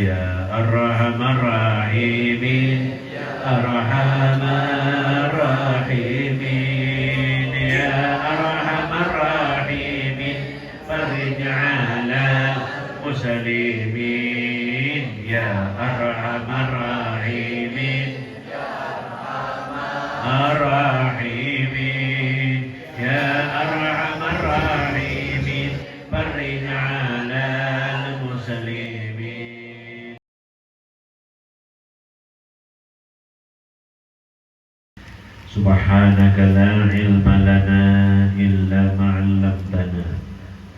Ya Arhamar Rahimin, Ya Arhamar Rahimin, Ya Arhamar Rahimin, farij ala muslimin, Ya Arhamar Rahimin, Ar-Rahimin, Ya Arhamar Rahimin, farij ala muslimin. Subhanaka la ilma lana illa ma 'allamtana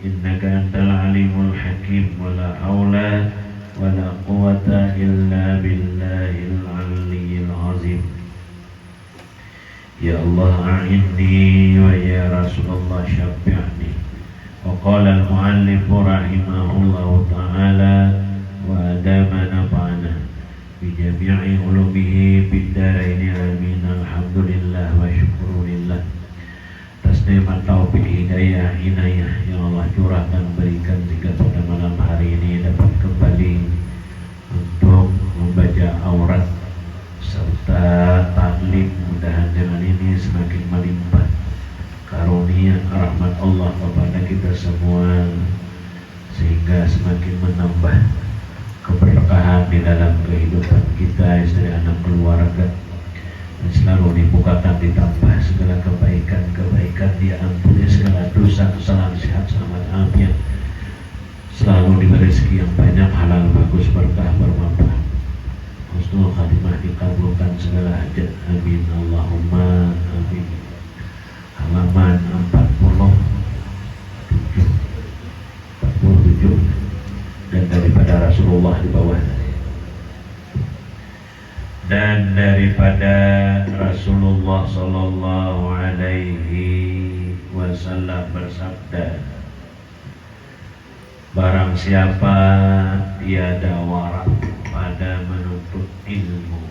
innaka antal alimul hakim wa la haula wa la quwwata illa billahil aliyyil azim. Ya Allah a'inni wa ya Rasulullah syafi'ni. Wa qala al-muallif rahimahullahu ta'ala wa adama nafa'ana bijami'i ulumihi biddaraini amin. Alhamdulillah wa syukurillah atas nikmat taufik hidayah inayah yang Allah curahkan berikan sehingga pada malam hari ini dapat kembali untuk membaca aurat serta taklim. Mudah-mudahan dengan ini semakin melimpah karunia rahmat Allah kepada kita semua sehingga semakin menambah keberkahan di dalam kehidupan kita, istri, anak, keluarga, dan selalu dibukakan ditambah segala kebaikan, diampuni segala dosa, salam sehat, selamat afiat, selalu diberi rezeki yang banyak, halal, bagus, berkah, bermanfaat, husnul khatimah, dikabulkan segala hajat, amin, Allahumma amin. Halaman 47 dan daripada Rasulullah di bawah, dan daripada Rasulullah sallallahu alaihi wasallam bersabda, barang siapa tiada warak pada menuntut ilmu,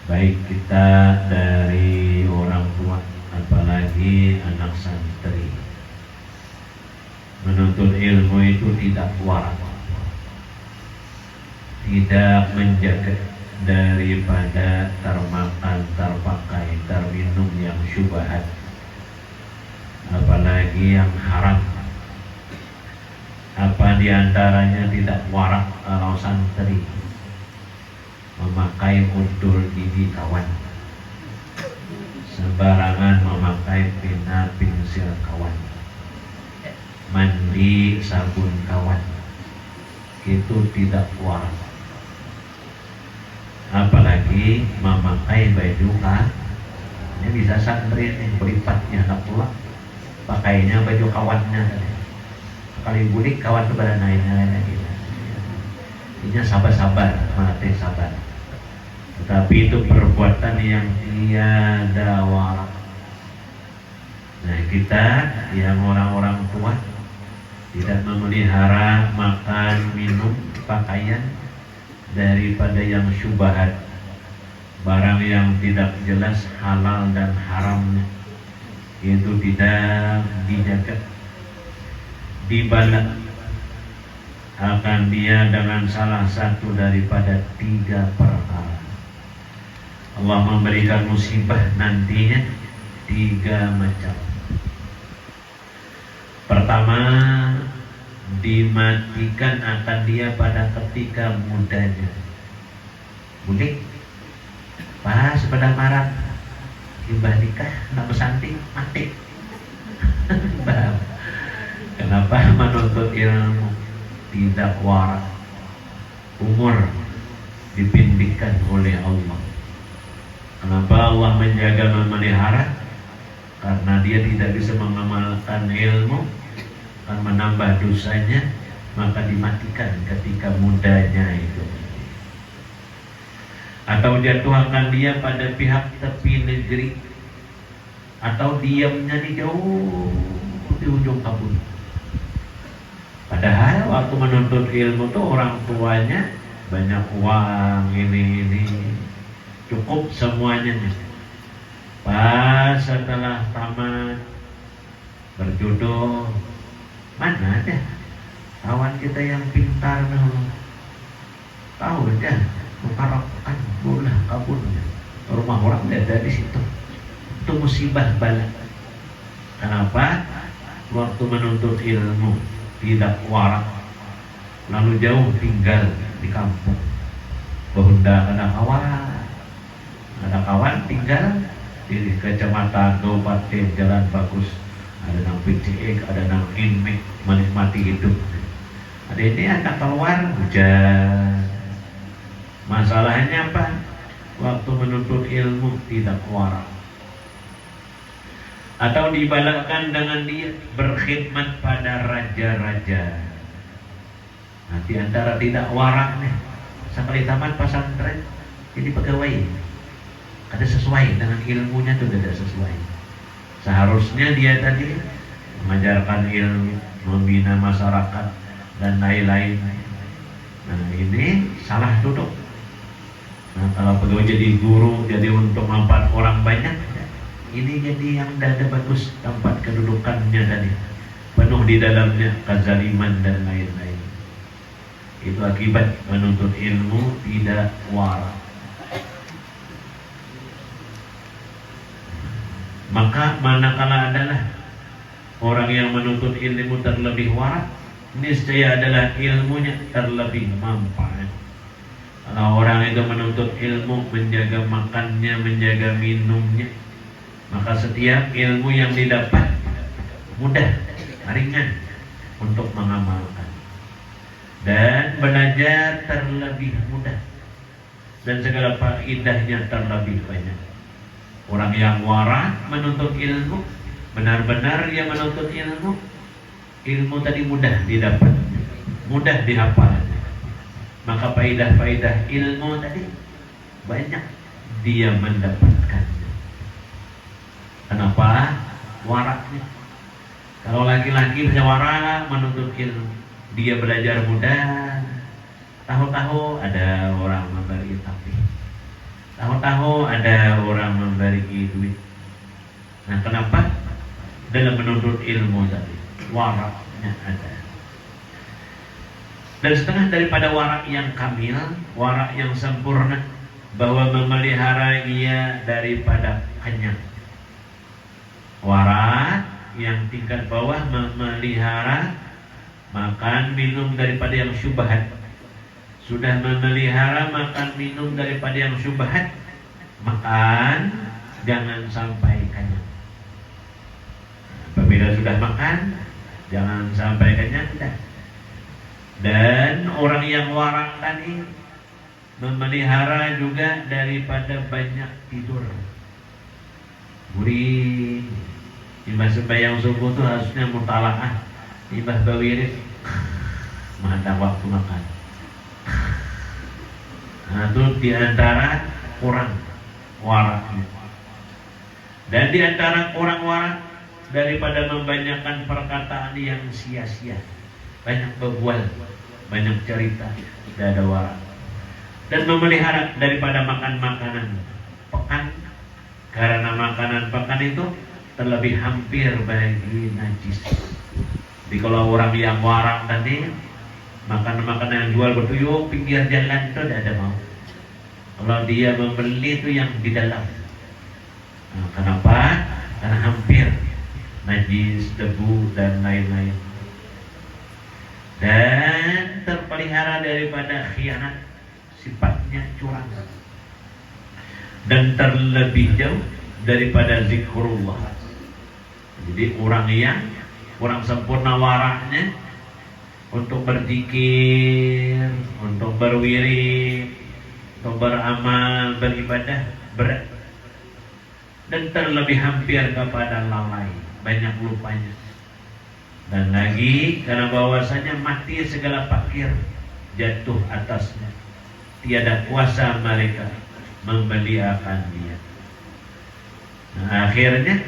baik kita dari orang tua apalagi anak santri, menuntut ilmu itu tidak warak, tidak menjaga daripada termakan, terpakai, terminum yang syubhat, apalagi yang haram. Apa diantaranya tidak warak kalau santri memakai udul gigi kawan, sembarangan memakai pena pensil kawan, mandi sabun kawan, itu tidak warak. Apalagi memakai baju ini bisa santri nih berlipatnya anak pulang pakainya baju kawannya, sekali bulik kawan kepada naiknya lagi. Ini sabar-sabar, mati sabar. Tetapi itu perbuatan yang tiada warak. Nah, kita yang orang-orang tua tidak memelihara makan, minum, pakaian daripada yang syubhat, barang yang tidak jelas halal dan haramnya, itu tidak dijaga, dibalas akan dia dengan salah satu daripada 3 perkara. Allah memberikan musibah nantinya 3 macam. Pertama, dimatikan akan dia pada ketika mudanya. Budik pas pada marat imbah nikah nak besanting mati. Kenapa menuntut ilmu tidak warak? Umur dipindikan oleh Allah. Kenapa Allah menjaga, memelihara? Karena dia tidak bisa mengamalkan ilmu, akan menambah dosanya, maka dimatikan ketika mudanya itu. Atau jatuhkan dia pada pihak tepi negeri, atau diamnya di jauh di ujung kabut. Padahal waktu menuntut ilmu tuh orang tuanya banyak uang, ini cukup semuanya. Pas setelah tamat berjodoh, mana ada Kawan kita yang pintar tahu aja mengharapkan bola kabur rumah orang ada di situ. Itu musibah bala. Kenapa? Waktu menuntut ilmu tidak warak, lalu jauh tinggal di kampung. Bahunda ada kawan tinggal di kecamatan Kabupaten Jalan Bagus, ada nang PCX, ada nang Inmek, menikmati hidup. Ada ini anak keluar hujan. Masalahnya apa? Waktu menuntut ilmu tidak warak. Atau dibalikkan dengan dia berkhidmat pada raja-raja. Nah, di antara tidak warak nih, sekali tamat pesantren jadi pegawai. Ada sesuai dengan ilmunya tuh, tidak sesuai. Seharusnya dia tadi mengajarkan ilmu, membina masyarakat dan lain-lain. Nah, ini salah duduk. Nah, kalau pegawai jadi guru, jadi untuk manfaat orang banyak, ini jadi yang tidak ada bagus tempat kedudukannya tadi, penuh di dalamnya kezaliman dan lain-lain. Itu akibat menuntut ilmu tidak warak. Maka manakala adalah orang yang menuntut ilmu terlebih warak, niscaya adalah ilmunya terlebih manfaat. Kalau orang itu menuntut ilmu, menjaga makannya, menjaga minumnya, maka setiap ilmu yang didapat mudah, ringan untuk mengamalkan. Dan belajar terlebih mudah. Dan segala faedahnya terlebih banyak. Orang yang warak menuntut ilmu, benar-benar yang menuntut ilmu, ilmu tadi mudah didapat, mudah dihafal. Maka faedah-faedah ilmu tadi banyak dia mendapatkan. Kenapa? Waraknya. Kalau laki-laki bisa warak menuntut ilmu, dia belajar mudah. Tahu-tahu ada orang memberi tapi, tahu-tahu ada orang memberi duit. Nah, kenapa? Dalam menuntut ilmu tadi, waraknya ada. Dan setengah daripada warak yang kamil, warak yang sempurna, bahwa memelihara ia daripada kenyang. Warak yang tingkat bawah memelihara makan minum daripada yang syubhat. Sudah memelihara makan minum daripada yang syubhat, makan jangan sampai kenyang. Apabila sudah makan, jangan sampai kenyang. Dan orang yang warak tadi memelihara juga daripada banyak tidur. Gurih. Imbah sembahyang subuh itu harusnya mutalaah. Imbah bawirid, ada waktu makan. Nah, itu diantara kurang warak. Dan diantara kurang warak daripada membanyakan perkataan yang sia-sia, banyak berbual, banyak cerita, tidak ada warak. Dan memelihara daripada makan makanan pekan, karena makanan pekan itu terlebih hampir bagi najis. Jadi kalau orang yang warak tadi makan makanan yang jual bertuyuk pinggir jalan itu tidak ada mau. Kalau dia membeli itu yang di dalam. Nah, kenapa? Karena hampir najis, debu dan lain-lain. Dan terpelihara daripada khianat, sifatnya curang. Dan terlebih jauh daripada zikrullah. Jadi orang yang kurang sempurna waraknya untuk berzikir, untuk berwirid, untuk beramal, beribadah berat. Dan terlebih hampir kepada lalai, banyak lupanya. Dan lagi karena bahwasanya mati segala fakir jatuh atasnya, tiada kuasa mereka membeliakan dia. Nah, akhirnya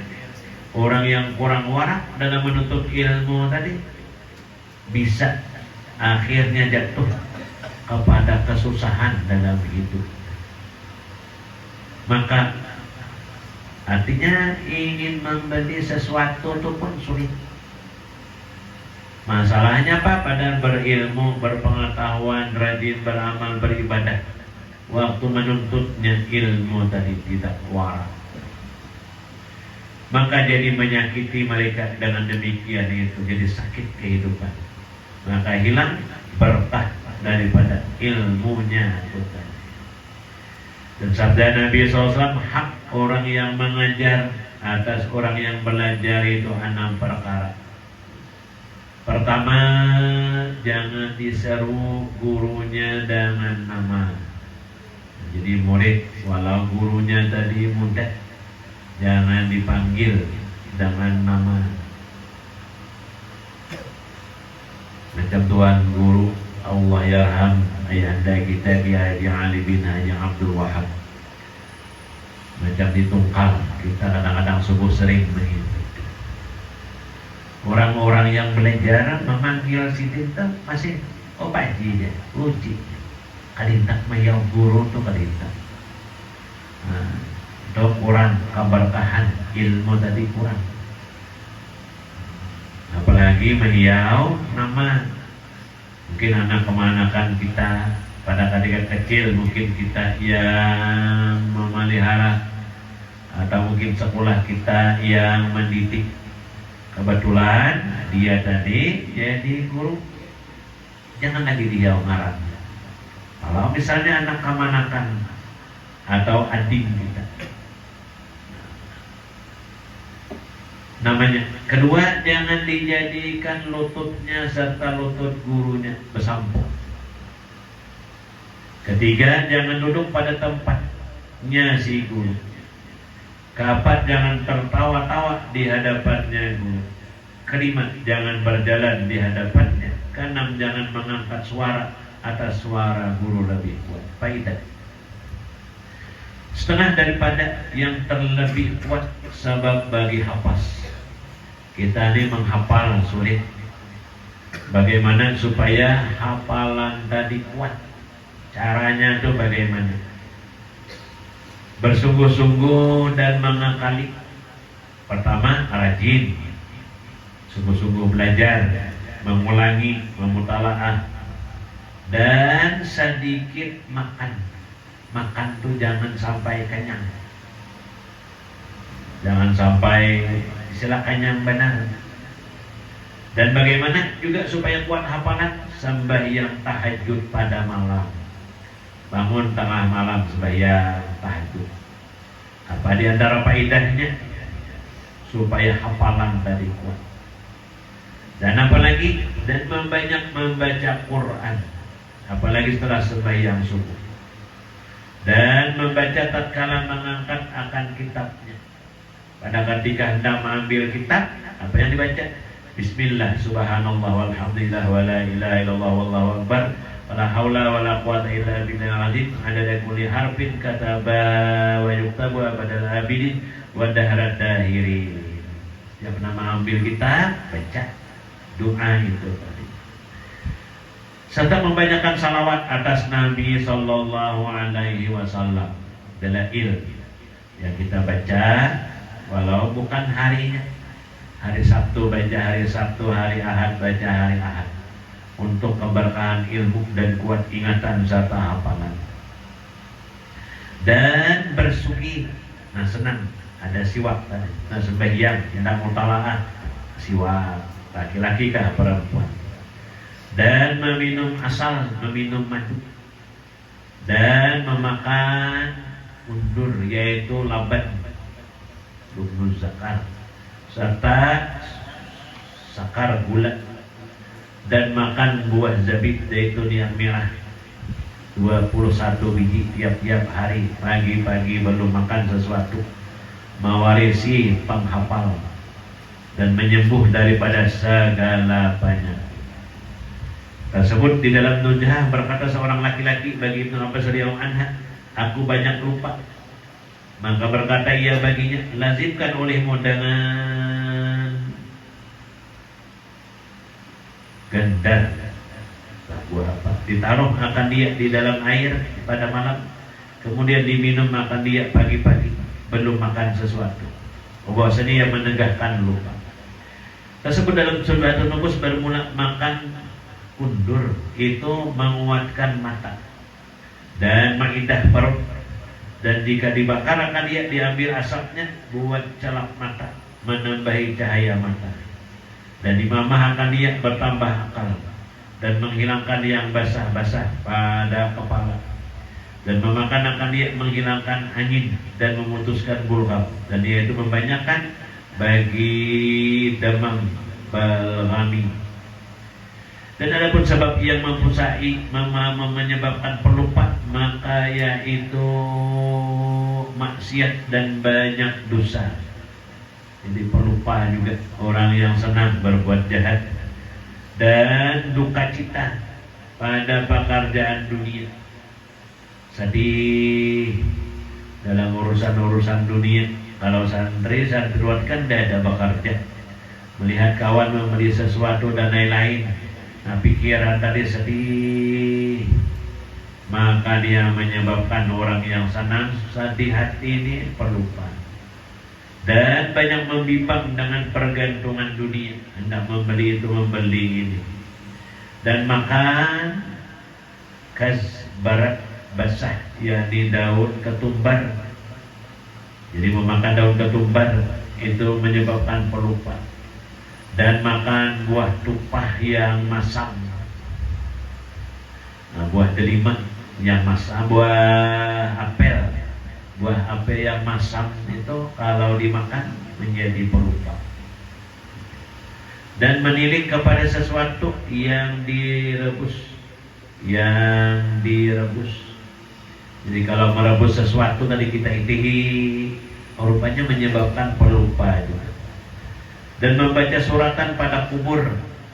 orang yang kurang warak dalam menuntut ilmu tadi bisa akhirnya jatuh kepada kesusahan dalam hidup. Maka artinya ingin membeli sesuatu itu pun sulit. Masalahnya apa? Padahal berilmu, berpengetahuan, rajin beramal, beribadah. Waktu menuntutnya ilmu tadi tidak waras. Maka jadi menyakiti mereka dengan demikian itu. Jadi sakit kehidupan. Maka hilang berkah daripada ilmunya itu tadi. Dan sabda Nabi SAW, hak orang yang mengajar atas orang yang belajar itu 6 perkara. Pertama, jangan diseru gurunya dengan nama. Jadi murid, walau gurunya tadi muda, jangan dipanggil dengan nama. Macam Tuan Guru Allah yarham ayahanda kita Haji Ali bin Haji Abdul Wahab. Macam di Tungkal, kita kadang-kadang subuh sering begitu. Orang-orang yang belajar memanggil si Tinta masih Pak Ji dia, uji. Kadintak mayau guru tu kadintak. Itu kurang keberkahan ilmu tadi kurang. Apalagi mayau nama. Mungkin anak kemanakan kita pada ketika kecil mungkin kita yang memelihara atau mungkin sekolah kita yang mendidik. Kebetulan dia tadi jadi guru, jangan lagi dia ngarang. Kalau misalnya anak kemanakan atau adik kita, namanya. Kedua, jangan dijadikan lututnya serta lutut gurunya bersampung. Ketiga, jangan duduk pada tempatnya si guru. Keempat, jangan tertawa-tawa di hadapannya guru. Kelima, jangan berjalan di hadapannya. Keenam, jangan mengangkat suara atas suara guru lebih kuat. Faidah. Setengah daripada yang terlebih kuat sebab bagi hafaz. Kita ini menghafal sulit. Bagaimana supaya hafalan tadi kuat? Caranya itu bagaimana? Bersungguh-sungguh dan mengakali. Pertama, rajin, sungguh-sungguh belajar, mengulangi, memutalaah, dan sedikit makan. Makan tuh jangan sampai kenyang, jangan sampai istilah kenyang benar. Dan bagaimana juga supaya kuat hafalan? Sembahyang tahajud pada malam. Bangun tengah malam sembahyang tahajud. Apa di antara faedahnya? Supaya hafalan tadi kuat. Dan apalagi dan membanyak membaca Quran. Apalagi setelah sembahyang subuh. Dan membaca tatkala mengangkat akan kitabnya. Pada ketika hendak mengambil kitab, apa yang dibaca? Bismillah, subhanallah, walhamdulillah, wa la ilaha illallah, wallahu akbar. Wala haula wala quwata illa billahil azim. Adada kulli harfin kataba wa yuktabu abadal abidin wa dahrat dahirin. Yang pernah ambil kitab, baca doa itu tadi. Serta membanyakan salawat atas Nabi sallallahu alaihi wasallam. Dalail yang kita baca walau bukan harinya. Hari Sabtu baca hari Sabtu, hari Ahad baca hari Ahad. Untuk keberkahan ilmu dan kuat ingatan serta hafalan. Dan bersugi. Nah senang, ada siwak tadi. Nah sembahyang, hendak mutalaah, siwak, laki-laki kah perempuan. Dan meminum asal, meminum madu. Dan memakan undur, yaitu laban, lubnul zakar, serta sakar gula. Dan makan buah zabib zaitun yang merah 21 biji tiap-tiap hari. Pagi-pagi belum makan sesuatu, mewarisi penghafal dan menyembuh daripada segala penyakit. Tersebut di dalam Nujah berkata seorang laki-laki bagi Ibnu Abbas radhiyallahu anhu, aku banyak lupa. Maka berkata ia baginya, lazimkan olehmu dengan gendar. Buah apa? Ditaruh akan dia di dalam air pada malam, kemudian diminum akan dia pagi-pagi belum makan sesuatu. Bahwasanya yang menegahkan lupa. Tersebut dalam Sunnatun Nubus bermula makan kundur itu menguatkan mata dan mengindah perut, dan jika dibakar akan dia diambil asapnya buat celak mata, menambahi cahaya mata, dan dimamah akan dia bertambah akal dan menghilangkan yang basah-basah pada kepala, dan memakan akan dia menghilangkan angin dan memutuskan bulgham, dan dia itu membanyakkan bagi demam balgami. Dan adapun sebab yang memfusai menyebabkan pelupa, maka yaitu maksiat dan banyak dosa. Jadi pelupa juga orang yang senang berbuat jahat, dan duka cita pada pekerjaan dunia, sedih dalam urusan-urusan dunia. Kalau santriwan kan tidak ada bekerja, melihat kawan membeli sesuatu dan lain-lain, nah pikiran tadi sedih, maka dia menyebabkan orang yang senang sedih hati ini pelupa, dan banyak membimbang dengan pergantungan dunia, hendak membeli itu membeli ini, dan makan barat basah, yakni daun ketumbar. Jadi memakan daun ketumbar itu menyebabkan pelupa, dan makan buah tupah yang masam. Nah, buah delima yang masam, buah apel yang masam itu kalau dimakan menjadi pelupa. Dan menilik kepada sesuatu yang direbus. Jadi kalau merebus sesuatu tadi kita itihi, rupanya menyebabkan pelupa juga. Dan membaca suratan pada kubur.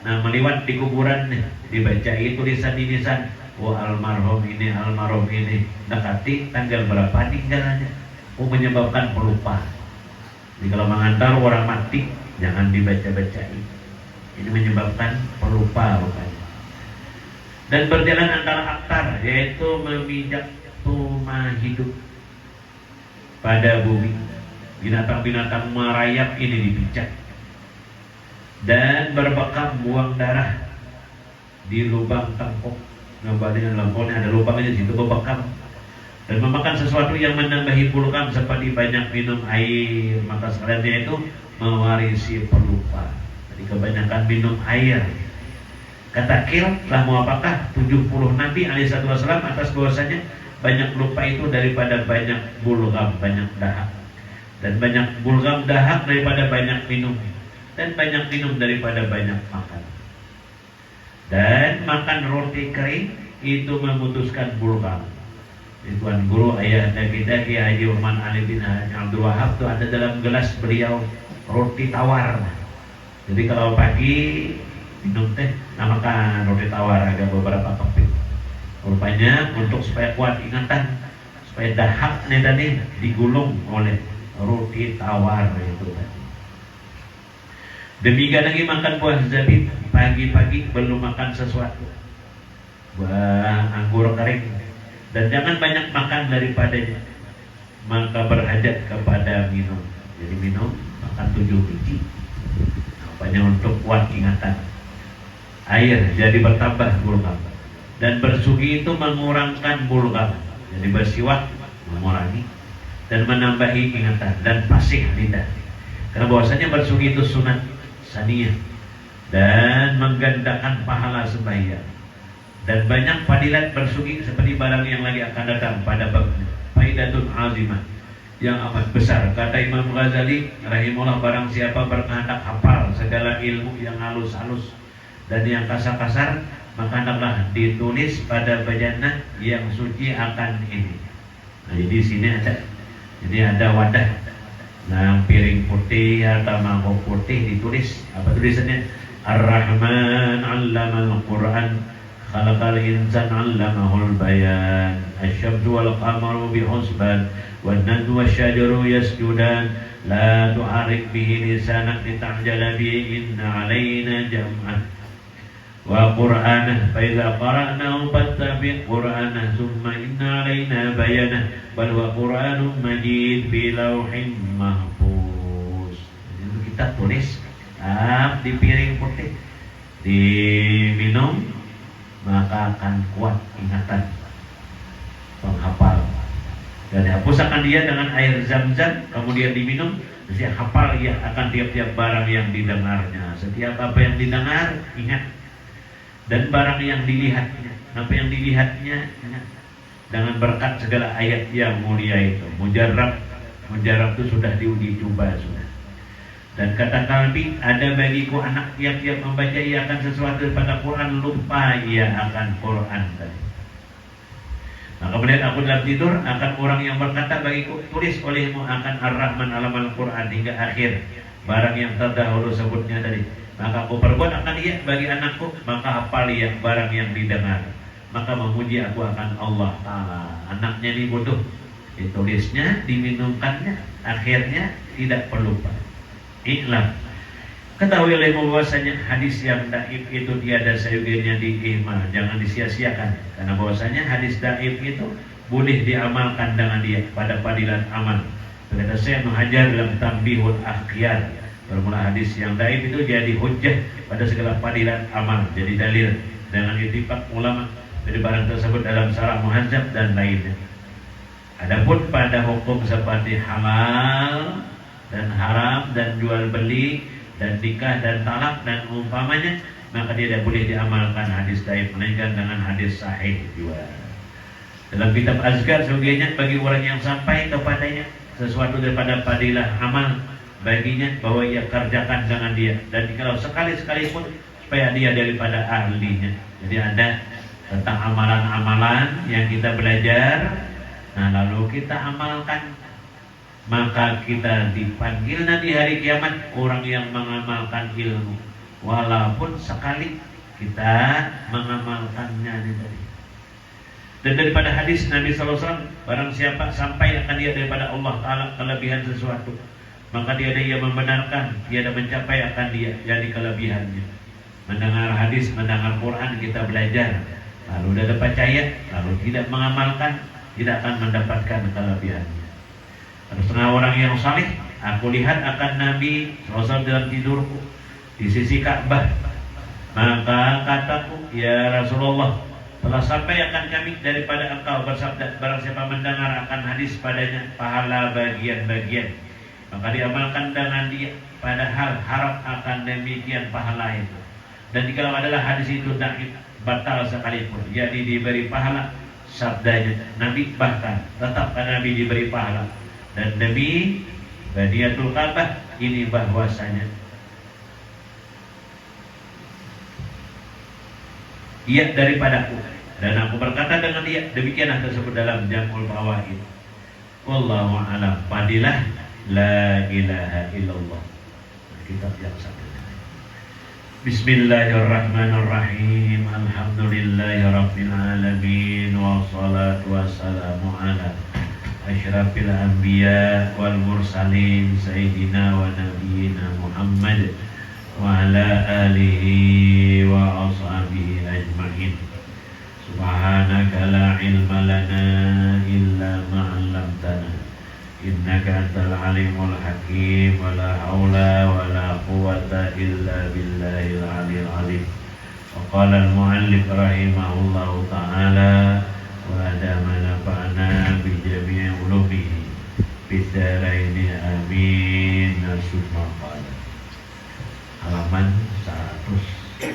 Nah, meliwat di kuburan nih, dibaca itu tulisan-tulisan, oh almarhum ini, dekati tanggal berapa tinggalnya, menyebabkan pelupa. Jadi kalau mengantar orang mati, jangan dibaca-bacain. Ini menyebabkan pelupa rupanya. Dan berjalan antara aktar, yaitu memijak tuma hidup pada bumi. Binatang-binatang merayap ini dipijak. Dan berbekam buang darah di lubang tengkuk. Ngembali dalam pohonnya ada lubangnya di situ, berbekam. Dan memakan sesuatu yang menambahi bulgham seperti banyak minum air, maka sekalian dia itu mewarisi pelupa. Jadi kebanyakan minum air. Kata Kil, mau apakah 70 Nabi alaihissalam atas bahwasanya banyak lupa itu daripada banyak bulgham, banyak dahak. Dan banyak bulgham dahak daripada banyak minum. Dan banyak minum daripada banyak makan. Dan makan roti kering itu memutuskan bulgham. Tuan Guru ayah kita Kiai Haji Uman Ali bin Abdul Wahab itu ada dalam gelas beliau roti tawar. Jadi kalau pagi minum teh, namakan roti tawar agak beberapa keping. Rupanya untuk supaya kuat ingatan, supaya dahak nih tadi digulung oleh roti tawar itu tadi. Demikian lagi makan buah zabib, pagi-pagi belum makan sesuatu, buah anggur kering, dan jangan banyak makan daripadanya, maka berhajat kepada minum. Jadi minum, makan 7 biji, rupanya untuk kuat ingatan. Air jadi bertambah bulgham, dan bersugi itu mengurangkan bulgham. Jadi bersiwak mengurangi dan menambahi ingatan, dan fasih lidah. Karena bahwasanya bersugi itu sunat saniyah dan menggandakan pahala sembahyang. Dan banyak fadilat bersugi seperti barang yang lagi akan datang pada bab faidatun azimah yang amat besar. Kata Imam Ghazali rahimahullah, barang siapa berkehendak hafal segala ilmu yang halus-halus dan yang kasar-kasar, maka hendaklah ditulis pada bejana yang suci akan ini. Nah, jadi di sini ada wadah, nah piring putih atau mangkok putih ditulis apa tulisannya? Ar-Rahman 'allamal Qur'an, khalaqal insan 'allamahul bayan, asy-syamsu wal qamaru bihusban, wan najmu wasyajaru yasjudan, la tu'arik bihi lisanak lita'jala bihi, inna 'alaina jam'ah wa qur'anah fa idza qara'nahu fattabi' qur'anah thumma inna 'alaina bayanah bal wa qur'anun majid fi lauhin mahfuz. Itu kita tulis di piring putih diminum, maka akan kuat ingatan penghafal. Dan hapuskan dia dengan air zam-zam, kemudian diminum, dia hafal ya akan tiap-tiap barang yang didengarnya. Setiap apa yang didengar, ingat. Dan barang yang dilihatnya, apa yang dilihatnya, ingat. Dengan berkat segala ayat yang mulia itu. Mujarab itu sudah diuji coba sudah. Dan kata Kalbi, ada bagiku anak tiap-tiap membaca ia akan sesuatu pada Quran, lupa ia akan Quran tadi. Maka melihat aku dalam tidur, akan orang yang berkata bagiku, tulis olehmu akan Ar-Rahman alamal Quran hingga akhir barang yang terdahulu sebutnya tadi. Maka aku perbuat akan ia bagi anakku, maka hafal ia barang yang didengar. Maka memuji aku akan Allah Ta'ala. Anaknya ini bodoh, ditulisnya, diminumkannya, akhirnya tidak perlu lupa. Iklam, ketahui olehmu bahwasanya hadis yang daif itu tiada sayuginya diiman, jangan disia-siakan. Karena bahwasanya hadis daif itu boleh diamalkan dengan dia pada padilan amal. Kata saya menghajar dalam Tambihul Akhyar, bermula hadis yang daif itu jadi hujjah pada segala padilan amal, jadi dalil dengan ittifaq ulama dari barang tersebut dalam Syarah Muhadzab dan lainnya. Adapun pada hukum seperti halal dan haram dan jual beli dan nikah dan talak dan umpamanya, maka dia tidak boleh diamalkan hadis daif, melainkan dengan hadis sahih juga. Dalam kitab Azkar sebagainya, bagi orang yang sampai kepadanya sesuatu daripada padilah amal baginya, bahwa ia kerjakan dengan dia, dan kalau sekali-sekali pun supaya dia daripada ahlinya. Jadi ada tentang amalan-amalan yang kita belajar, nah lalu kita amalkan, maka kita dipanggil nanti hari kiamat orang yang mengamalkan ilmu, walaupun sekali kita mengamalkannya tadi. Dan daripada hadis Nabi SAW, barang siapa sampai akan dia daripada Allah Ta'ala kelebihan sesuatu, maka dia ada yang membenarkan, dia ada mencapai akan dia jadi kelebihannya. Mendengar hadis, mendengar Quran, kita belajar, lalu tidak percaya, lalu tidak mengamalkan, tidak akan mendapatkan kelebihannya. Ada setengah orang yang saleh, aku lihat akan Nabi SAW dalam tidurku di sisi Ka'bah. Maka kataku, ya Rasulullah, telah sampai akan kami daripada engkau bersabda, barang siapa mendengar akan hadis padanya pahala bagian-bagian, maka diamalkan dengan dia, padahal harap akan demikian pahala itu. Dan jika adalah hadis itu dhaif, batal sekalipun, jadi diberi pahala sabdanya Nabi, bahkan tetap Nabi diberi pahala. Dan demi Badiatul Ka'bah ini bahwasanya ia daripadaku, dan aku berkata dengan dia, demikianlah tersebut dalam Jam'ul Fawaid. Wallahu a'lam. Fadilah la ilaha illallah, kitab yang satu. Bismillahirrahmanirrahim. Alhamdulillahirabbil alamin, wassalatu wassalamu ala asyrafil anbiya wal mursalin sayyidina wa nabiyina Muhammad wa ala alihi wa ashabihi ajma'in. Subhanaka la ilma lana illa ma 'allamtana innaka antal alimul hakim, wa la haula wa la quwwata illa billahil aliyil azim. Wa qala al-muallif rahimahullahu ta'ala wa adama nafa'ana bi jami'i ulumihi bidaraini amin. Summa qala. Halaman 135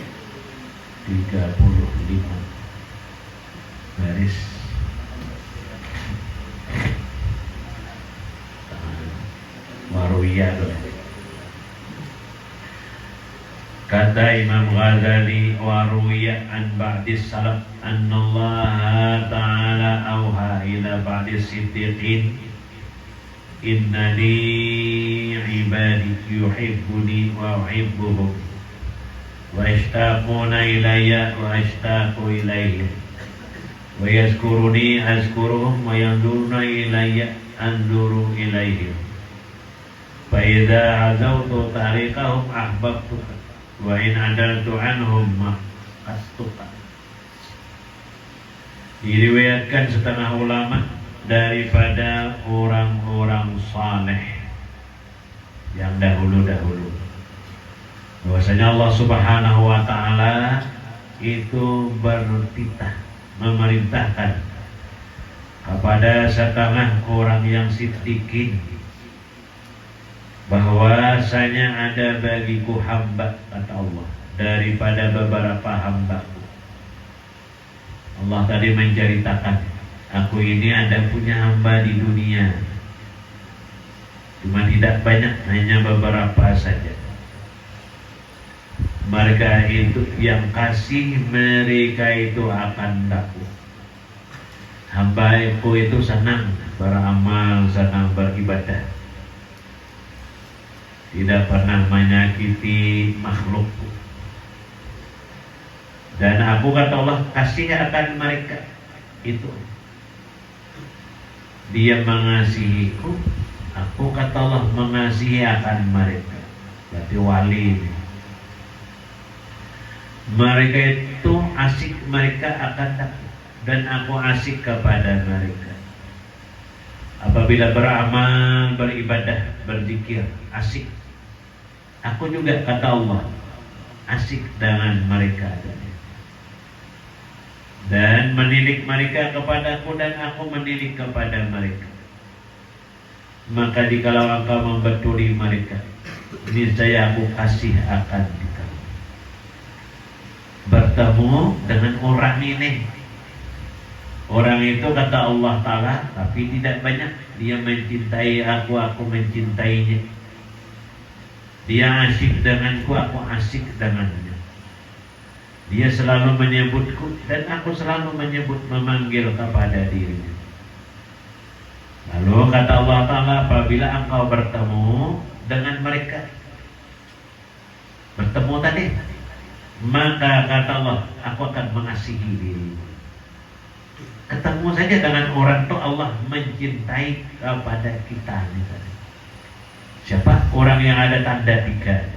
garis Waruiyah. Kata Imam Ghazali, waruiyah an ba'dis salaf annallaha ta'ala auha ila ba'dis siddiqin innani ibadi yuhibbuni wa uhibbuhum wa ishtaquna ilayya wa ishtaqu ilayhim wa yazkuruni azkuruhum wa yanduruna ilayya anduru ilayhim fa idza azawtu tariqahum ahbabtuka wa in adaltu anhum maqastuka. Diriwayatkan setengah ulama daripada orang-orang saleh yang dahulu-dahulu, bahwasanya Allah Subhanahu wa taala itu bertitah memerintahkan kepada setengah orang yang siddiqin bahwasanya ada bagiku hamba, kata Allah, daripada beberapa hambaku. Allah tadi menceritakan, aku ini ada punya hamba di dunia, cuma tidak banyak, hanya beberapa saja. Mereka itu yang kasih mereka itu akan daku. Hambaku itu senang beramal, senang beribadah, tidak pernah menyakiti makhlukku. Dan aku, kata Allah, kasih akan mereka itu. Dia mengasihiku, aku, kata Allah, mengasihi akan mereka. Berarti wali ini. Mereka itu asik, mereka akan takut, dan aku asik kepada mereka. Apabila beramal, beribadah, berzikir, asik. Aku juga, kata Allah, asik dengan mereka. Dan menilik mereka kepadaku, dan aku menilik kepada mereka. Maka jikalau engkau membaturi mereka, niscaya aku kasih akan engkau. Bertemu dengan orang ini. Orang itu, kata Allah Ta'ala, tapi tidak banyak. Dia mencintai aku mencintainya. Dia asyik denganku, aku asyik dengannya. Dia selalu menyebutku, dan aku selalu memanggil kepada dirinya. Lalu kata Allah Ta'ala, apabila engkau bertemu dengan mereka, bertemu tadi, maka kata Allah, aku akan mengasihi dirimu. Ketemu saja dengan orang itu, Allah mencintai kepada kita. Siapa? Orang yang ada tanda 3.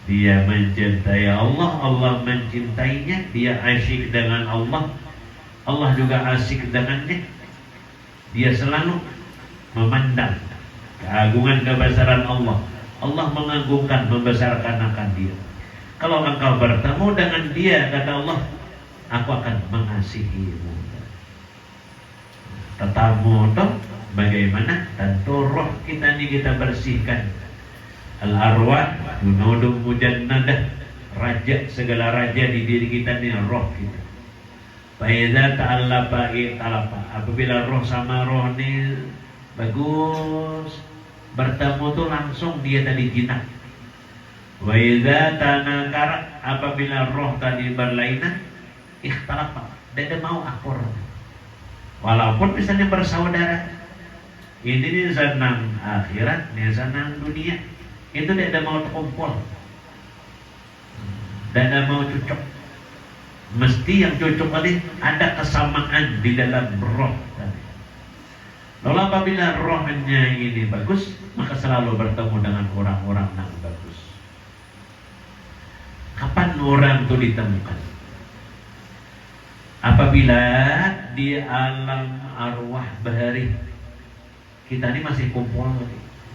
Dia mencintai Allah, Allah mencintainya. Dia asyik dengan Allah, Allah juga asyik dengannya. Dia selalu memandang keagungan kebesaran Allah. Allah mengagungkan, membesarkan akan dia. Kalau engkau bertemu dengan dia, kata Allah, aku akan mengasihimu. Tetamu toh bagaimana? Tentu roh kita ini kita bersihkan. Al-arwah junudum mujannadah, raja, segala raja di diri kita ini roh kita. Faiza ta'allaba i'talaba, apabila roh sama roh ini bagus, bertemu tuh langsung dia tadi jinak. Wa idza tanakara, apabila roh tadi berlainan, ikhtalaf, tidak mau akur. Walaupun misalnya bersaudara, ini senang akhirat, ini senang dunia, itu tidak mau terkumpul, tidak mau cocok. Mesti yang cocok tadi ada kesamaan di dalam roh tadi. Lalu apabila rohnya ini bagus, maka selalu bertemu dengan orang-orang yang bagus. Kapan orang itu ditemukan? Apabila di alam arwah bahari, kita ini masih kumpul,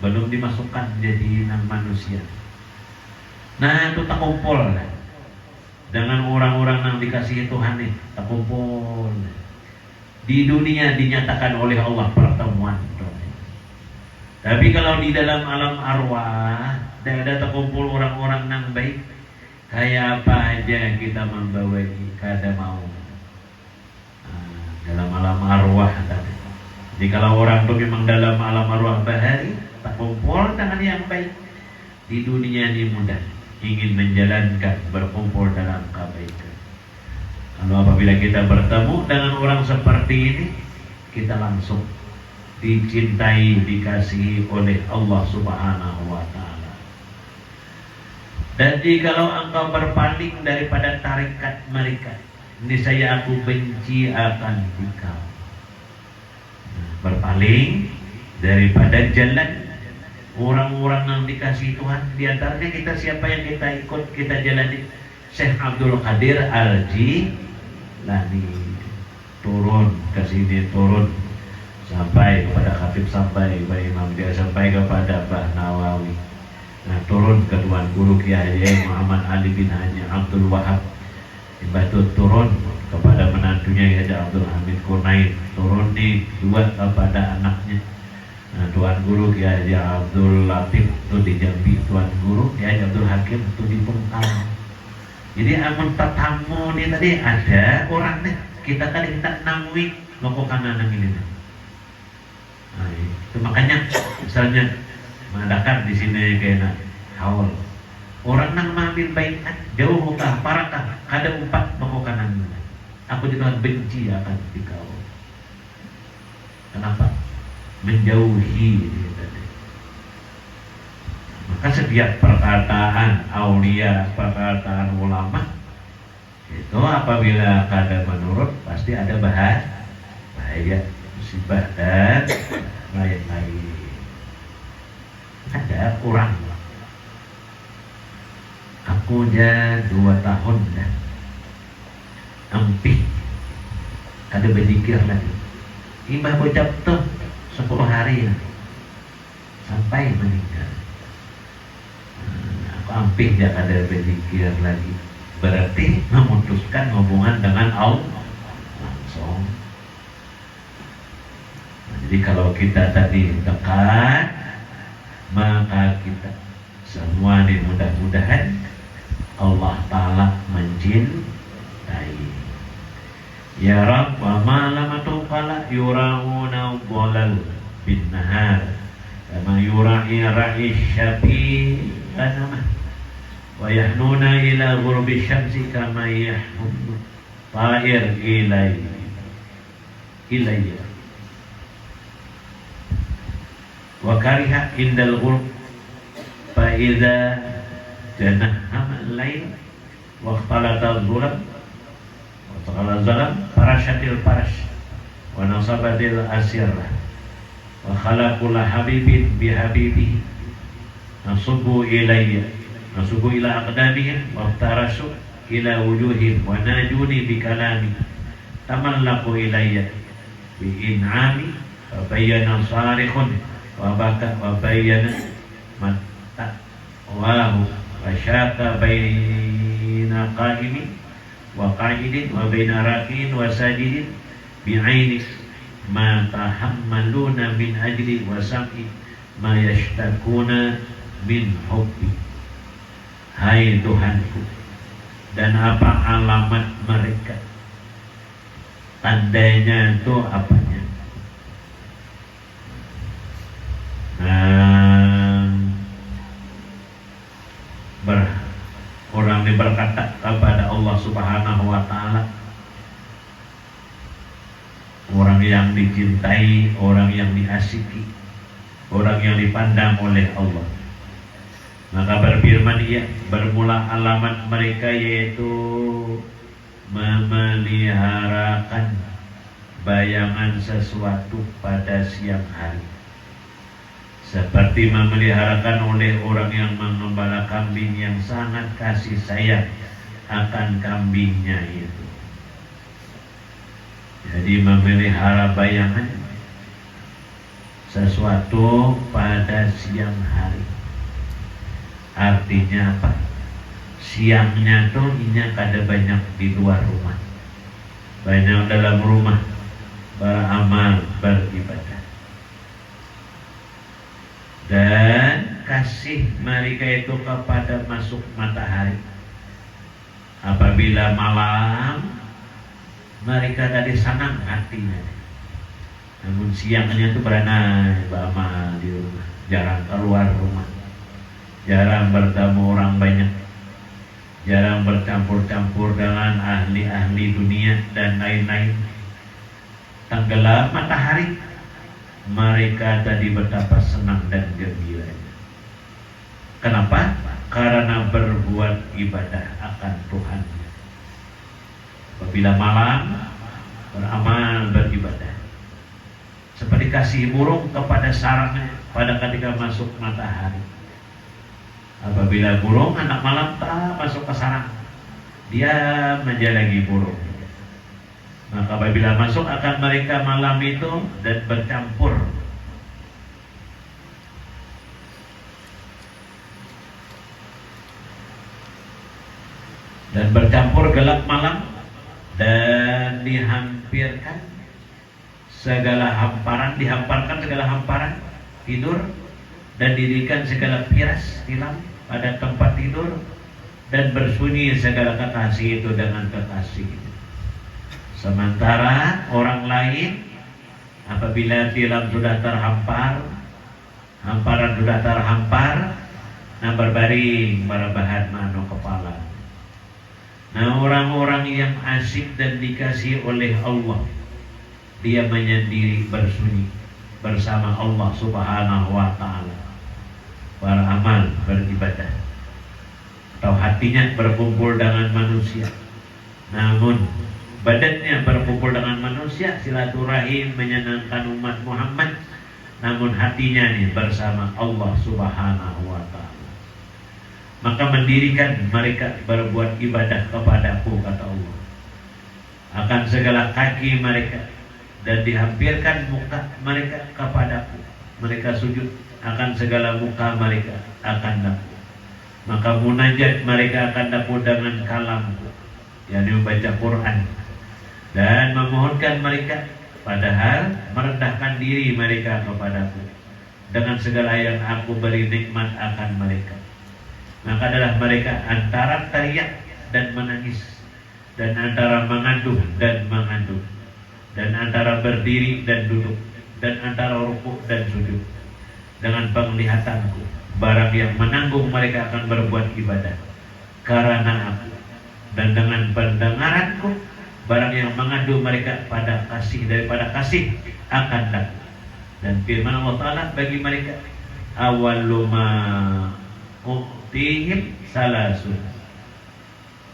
belum dimasukkan jadi manusia. Nah, itu tak kumpul dengan orang-orang yang dikasihi Tuhan nih, tak kumpul. Di dunia dinyatakan oleh Allah pertemuan. Tapi kalau di dalam alam arwah, tidak ada terkumpul orang-orang yang baik. Kayak apa aja kita membawa kada mau. Dalam alam arwah tadi. Jadi kalau orang itu memang dalam alam arwah bahari, tak kumpul dengan yang baik, di dunia ini mudah ingin menjalankan, berkumpul dalam kebaikan. Lalu apabila kita bertemu dengan orang seperti ini, kita langsung dicintai, dikasihi oleh Allah Subhanahu wa Ta'ala. Dan jikalau engkau berpaling daripada tarikat mereka, niscaya aku benci akan engkau. Berpaling daripada jalan orang-orang yang dikasih Tuhan. Di antaranya kita, siapa yang kita ikut, kita jalani. Syekh Abdul Qadir Al-Jilani turun ke sini, turun sampai kepada Khatib, sampai Mbah Imam, dia sampai kepada Mbah Nawawi. Nah, turun ke Tuan Guru Kiai Haji Muhammad Ali bin Haji Abdul Wahab. Tiba-tiba turun kepada menantunya Haji Abdul Hamid Kurnain, turun dua kepada anaknya. Nah, Tuan Guru Kiai Haji Abdul Latif itu di Jambi, Tuan Guru Kiai Haji Abdul Hakim itu di Bengkulu. Jadi amun tetamu ini tadi ada orangnya, kita tadi kita namui melakukan anak ini. Nah, itu makanya misalnya mengadakan di sini kayak haul orang nang mamil baikan jauh muka parakah kada umpat melakukan anak. Aku juga benci akan dikau. Kenapa? Menjauhi dia tadi. Maka setiap perkataan aulia, perkataan ulama itu apabila kada menurut pasti ada bahaya, musibah dan lain-lain. Ada orang, aku aja 2 tahun dah empih kada berzikir lagi. Imbah bocap tuh 10 hari lah, sampai meninggal. Aku empih aja kada berzikir lagi. Berarti memutuskan hubungan dengan Allah langsung. Jadi kalau kita tadi dekat, maka kita semua ini mudah-mudahan Allah Ta'ala mencintai. Ya Rabb wa malamatu qala yura'una dhalal bin nahar kama yura'i ra'i syafi ganamah wa yahnuna ila ghurbi syamsi kama yahnu ta'ir ilayya wa kariha indal ghurb fa idza janahama al-lail wa ikhtalata al-dhulam wa taqala zalam parashatil parash wa nasabatil asirah wa khalaqul habibin bihabibihi nasubu ilayya nasubu ila aqdamihim wa tarasu ila wujuhim wa najuni bi kalami tamallaku ilayya bi in'ami wa bayyana sarikhun wa baka wa bayyana mata wahu wa syaka baina qa'imin wa qa'idin wa baina raki'in wa sajidin bi'ainik ma tahammaluna min ajli wa sam'i ma yashtakuna min hubbi. Hai Tuhanku, dan apa alamat mereka? Tandanya itu apanya? Orang ini berkata kepada Allah Subhanahu wa Ta'ala, orang yang dicintai, orang yang diasiki, orang yang dipandang oleh Allah. Maka berfirman ia, bermula alamat mereka yaitu memeliharakan bayangan sesuatu pada siang hari, seperti memeliharakan oleh orang yang mengembala kambing yang sangat kasih sayang akan kambingnya itu. Jadi memelihara bayangan sesuatu pada siang hari. Artinya apa? Siangnya tuh inya kada banyak di luar rumah, banyak dalam rumah beramal, beribadah. Dan kasih mereka itu kepada masuk matahari. Apabila malam, mereka tadi senang hatinya. Namun siangnya itu beranai beramal di rumah, jarang keluar rumah, jarang bertemu orang banyak, jarang bercampur-campur dengan ahli-ahli dunia dan lain-lain. Tenggelam matahari, mereka tadi betapa senang dan gembira. Kenapa? Karena berbuat ibadah akan Tuhan. Apabila malam, beramal, beribadah. Seperti kasih burung kepada sarangnya pada ketika masuk matahari. Apabila burung anak malam tak masuk ke sarang, dia menjalagi burung. Maka apabila masuk akan mereka malam itu dan bercampur dan bercampur gelap malam, dan dihamparkan segala hamparan tidur, dan didirikan segala piras tilam pada tempat tidur, dan bersunyi segala kekasih itu dengan kekasih. Sementara orang lain apabila tilam sudah hamparan sudah terhampar, nah berbaring barabahan mano kepala. Nah orang-orang yang asyik dan dikasih oleh Allah, dia menyendiri bersunyi bersama Allah Subhanahu wa ta'ala, beramal, beribadah, atau hatinya berkumpul dengan manusia, namun badannya berkumpul dengan manusia, silaturahim menyenangkan umat Muhammad, namun hatinya nih bersama Allah Subhanahu wa ta'ala. Maka mendirikan mereka berbuat ibadah kepadaku, kata Allah, akan segala kaki mereka, dan dihampirkan muka mereka kepadaku. Mereka sujud akan segala muka mereka akan daku. Maka munajat mereka akan daku dengan kalamku, yakni membaca Quran, dan memohonkan mereka, padahal merendahkan diri mereka kepadaku dengan segala yang aku beri nikmat akan mereka. Maka adalah mereka antara teriak dan menangis, dan antara mengaduh dan mengandung, dan antara berdiri dan duduk, dan antara rukuk dan sujud. Dengan penglihatanku, barang yang menanggung mereka akan berbuat ibadah karena aku, dan dengan pendengaranku, barang yang mengadu mereka pada kasih daripada kasih akan daku. Dan firman Allah Ta'ala bagi mereka, awaluma u'tihim salasun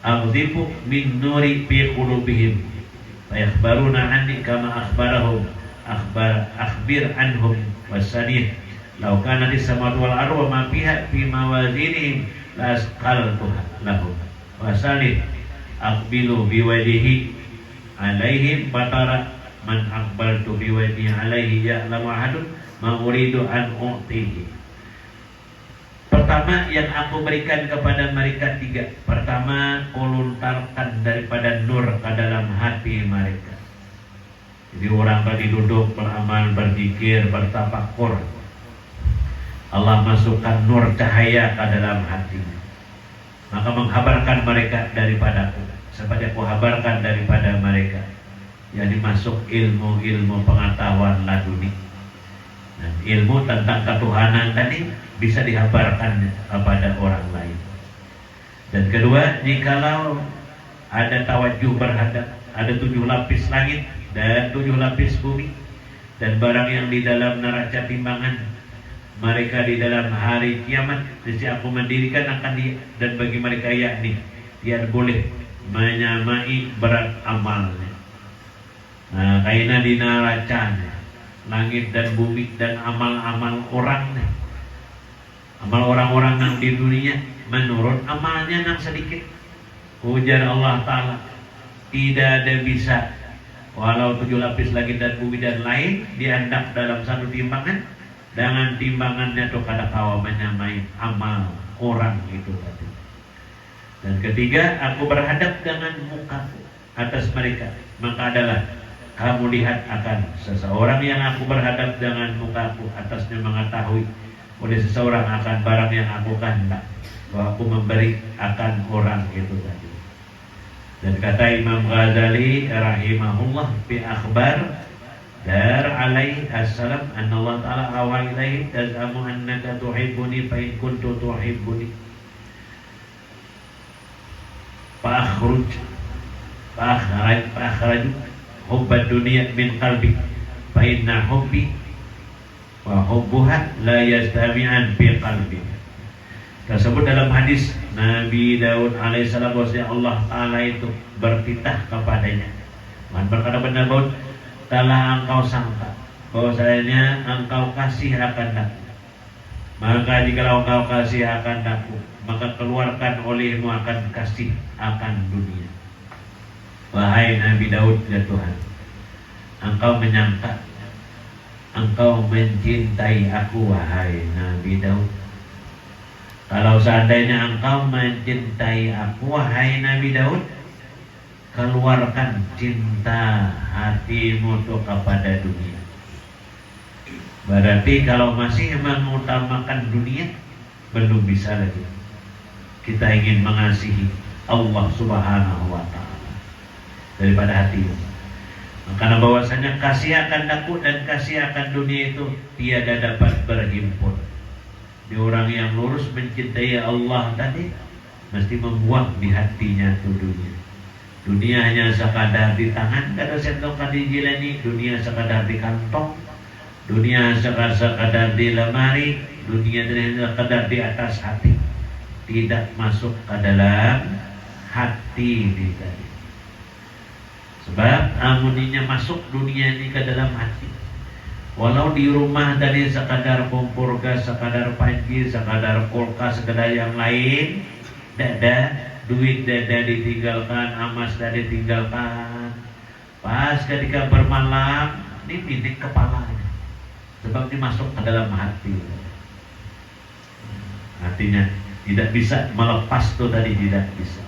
aghdibu min nuri fi qulubihim fayakhbaruna anni kama akhbarahum akhbir anhum wasaniyah law kana as-samawati wal ardu wa ma fiha fi mawazinihim la asqaltuha lahum wasaniyah aqbilu biwajhihi alaihim batara man aqbaltu biwajhihi alaihi ya'lamu ahadun ma uridu an u'tihi. Pertama yang aku berikan kepada mereka tiga. Pertama, kuluntarkan daripada nur ke dalam hati mereka. Jadi orang tadi duduk beramal, berzikir, bertafakur, Allah masukkan nur cahaya ke dalam hatinya. Maka menghabarkan mereka daripadaku, seperti aku habarkan daripada mereka, yakni masuk ilmu-ilmu pengetahuan laduni. Dan ilmu tentang ketuhanan tadi bisa dihabarkan kepada orang lain. Dan kedua, jikalau ada tawajuh berhadap, ada 7 lapis langit dan 7 lapis bumi, dan barang yang di dalam neraca timbangan mereka di dalam hari kiamat, sisi aku mendirikan akan dia, dan bagi mereka yakni dia boleh menyamai berat amalnya. Nah, kaina di neracanya langit dan bumi dan amal-amal orangnya, amal orang-orang yang di dunia menurut amalnya yang sedikit. Ujar Allah Ta'ala, tidak ada bisa walau 7 lapis langit dan bumi dan lain diandak dalam satu timbangan, dengan timbangannya tuh kada kawa menyamai amal orang itu tadi. Dan ketiga, aku berhadap dengan mukaku atas mereka, maka adalah kamu lihat akan seseorang yang aku berhadap dengan mukaku atasnya mengetahui oleh seseorang akan barang yang aku kehendak, bahwa aku memberi akan orang itu tadi. Dan kata Imam Ghazali rahimahullah fi akhbar dar alaihi assalam anna Allah ta'ala awa ilaihi tazamu annaka tuhibbuni fa in kuntu tuhibbuni fa akhraj hubbad dunia min qalbi fa inna hubbi wa hubbuha la yastami'an fi qalbi. Tersebut dalam hadis Nabi Daud alaihissalam, bahwasanya Allah Ta'ala itu bertitah kepadanya. Tuhan berkata benar, Daud, telah engkau sangka bahwasanya engkau kasih akan aku, maka jikalau engkau kasih akan aku, maka keluarkan olehmu akan kasih akan dunia. Wahai Nabi Daud, ya Tuhan, engkau menyangka, engkau mencintai aku, wahai Nabi Daud, Kalau seandainya engkau mencintai aku, wahai Nabi Daud, keluarkan cinta hatimu tuh kepada dunia. Berarti kalau masih mengutamakan dunia, belum bisa lagi. Kita ingin mengasihi Allah Subhanahu wa Ta'ala daripada hatimu. Karena bahwasanya kasih akan aku dan kasih akan dunia itu tiada dapat berhimpun. Di orang yang lurus mencintai Allah tadi mesti membuang di hatinya itu dunia. Dunia hanya sekadar di tangan, kata Syekh Qadir Jilani. Dunia sekadar di kantong, dunia sekadar di lemari, dunia sekadar di atas hati, tidak masuk ke dalam hati ini tadi. Sebab amuninya masuk dunia ini ke dalam hati. Walau di rumah tadi sekadar kompor gas, sekadar panci, sekadar kulkas, sekadar yang lain, dada, duit dada ditinggalkan, emas dada ditinggalkan. Pas ketika bermalam, ini minik kepalanya. Sebab ini masuk ke dalam hati. Artinya tidak bisa melepas tuh tadi, tidak bisa.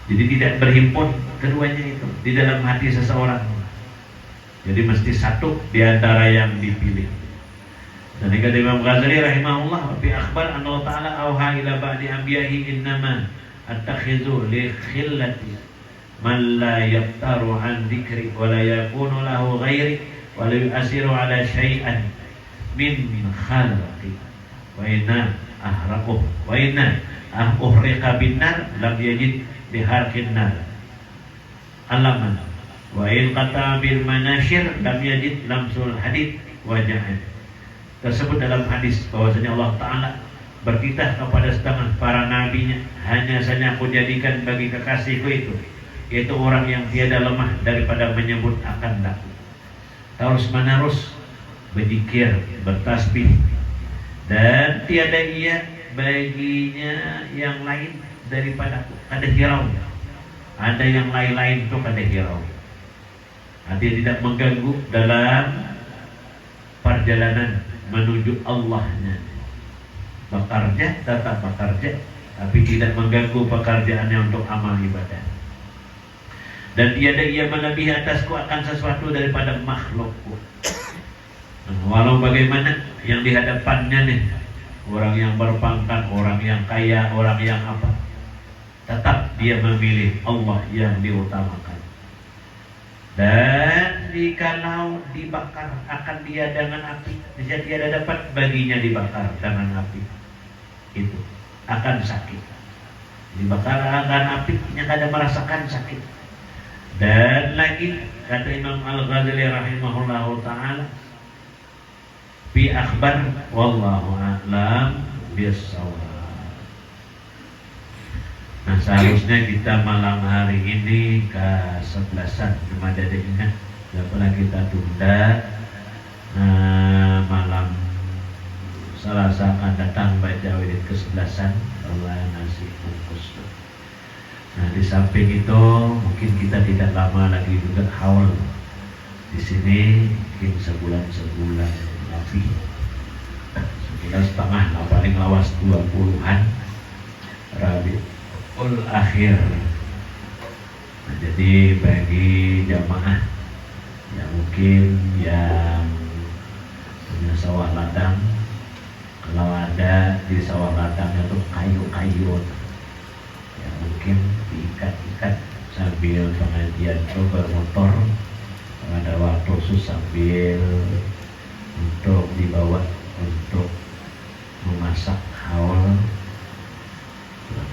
Jadi tidak berhimpun keduanya itu di dalam hati seseorang. Jadi mesti satu di antara yang dipilih. Dan kata Imam Ghazali rahimahullah, fi akhbar anna ta'ala auha ila ba'di anbiyahi innama attakhizu li khillati man la yaftaru an dzikri wa la yakunu lahu ghairi wa la yu'asiru ala syai'an min khalqi wa inna ahraquh wa inna uhriqa bin nar lam yajid biharqin nar alaman wa in qata bil manashir lam yajid lamsul hadid wa ja'ad. Tersebut dalam hadis bahwasanya Allah Ta'ala bertitah kepada setengah para nabinya, hanya saja aku jadikan bagi kekasihku itu, yaitu orang yang tiada lemah daripada menyebut akan aku, terus menerus berzikir, bertasbih, dan tiada ia baginya yang lain daripada aku. Ada hirau, ada yang lain-lain itu ada hirau. Artinya tidak mengganggu dalam perjalanan menuju Allahnya. Bekerja, tetap bekerja, tapi tidak mengganggu pekerjaannya untuk amal ibadah. Dan tiada ia melebihi atasku akan sesuatu daripada makhlukku. Walau bagaimana yang di hadapannya nih, orang yang berpangkat, orang yang kaya, orang yang apa, tetap dia memilih Allah yang diutamakan. Dan jikalau dibakar akan dia dengan api, dia tiada dapat baginya dibakar dengan api. Itu akan sakit. Dibakar akan api, yang ada merasakan sakit. Dan lagi kata Imam Al-Ghazali rahimahullahu ta'ala, fi akhbar wallahu a'lam bissawab. Nah, seharusnya kita malam hari ini ke-11-an, cuma ada ingat, tidak pernah kita tunda. Malam Selasa akan datang baca wirid ke-11-an, Allah nasi bungkus. Nah, di samping itu mungkin kita tidak lama lagi juga haul di sini, mungkin sebulan lebih, sebulan setengah, paling lawas 20-an Rabiul Akhir. Nah, jadi bagi jamaah yang mungkin yang punya sawah ladang, kalau ada di sawah ladangnya tuh kayu-kayu, ya mungkin diikat-ikat sambil pengajian tuh bermotor, ada waktu khusus sambil untuk dibawa untuk memasak haul.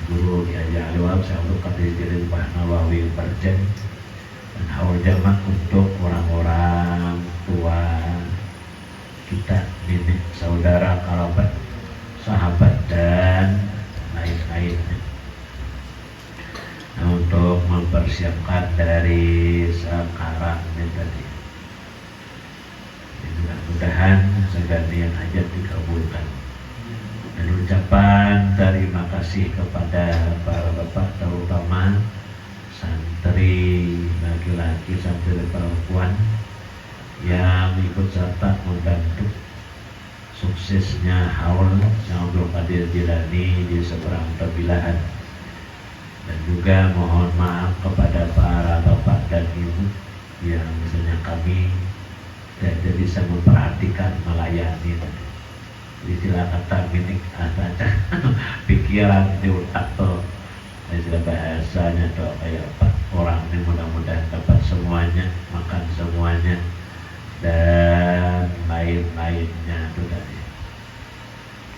Guru diajak lewat saya untuk kadirin Pak Nawawi Barjen, dan haul jamak untuk orang-orang tua kita, milik saudara, kerabat, sahabat dan lain-lainnya. Nah, untuk mempersiapkan dari sekarang ini tadi, mudah-mudahan sebagian hajat dikabulkan. Dan ucapan terima kasih kepada para bapak, terutama santri laki-laki, santri perempuan yang ikut serta membantu suksesnya haul Syekh Abdul Qadir Jilani di seberang terbilahan. Dan juga mohon maaf kepada para bapak dan ibu yang misalnya kami tidak bisa memperhatikan, melayani. Jadi silakan minik aja pikiran di otak tuh, istilah bahasanya tuh kayak apa, orang ini mudah-mudahan dapat semuanya, makan semuanya dan lain-lainnya itu tadi.